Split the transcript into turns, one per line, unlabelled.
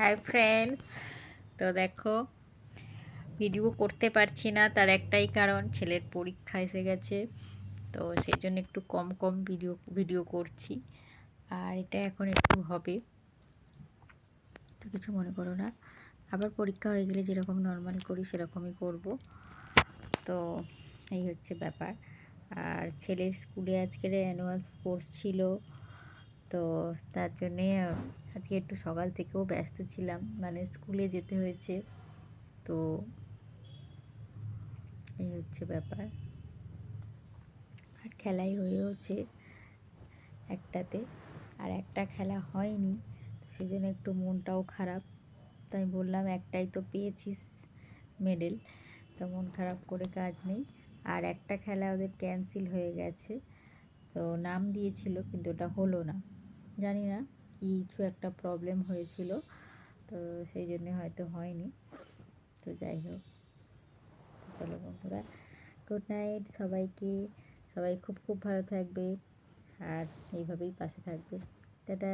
Hi friends. তো দেখো, video করতে পারছি না, তার একটাই কারণ ছেলের পরীক্ষা এসে গেছে। তো সেই জন্য একটু কম কম ভিডিও ভিডিও করছি। আর এটা এখন একটু হবে, তো কিছু মনে করো না। আবার পরীক্ষা হয়ে গেলে যেরকম নর্মাল করি সেরকমই করব। তো এই হচ্ছে ব্যাপার। আর ছেলের স্কুলে আজকের অ্যানুয়াল স্পোর্টস ছিল, তো তার জন্যে আজকে একটু সকাল থেকেও ব্যস্ত ছিলাম, মানে স্কুলে যেতে হয়েছে। তো এই হচ্ছে ব্যাপার। আর খেলাই হয়েওছে একটাতে, আর একটা খেলা হয়নি, তো সেই জন্য একটু মনটাও খারাপ। তাই বললাম একটাই তো পেয়েছিস মেডেল, তো মন খারাপ করে কাজ নেই। আর একটা খেলা ওদের ক্যান্সেল হয়ে গেছে, তো নাম দিয়েছিল কিন্তু ওটা হলো না, জানি না কিছু একটা প্রবলেম হয়েছিল, তো সেই জন্যে হয়তো হয়নি। তো যাই হোক, চলো বন্ধুরা, গুড নাইট সবাইকে। সবাই খুব খুব ভালো থাকবে আর এইভাবেই পাশে থাকবে। টাটা।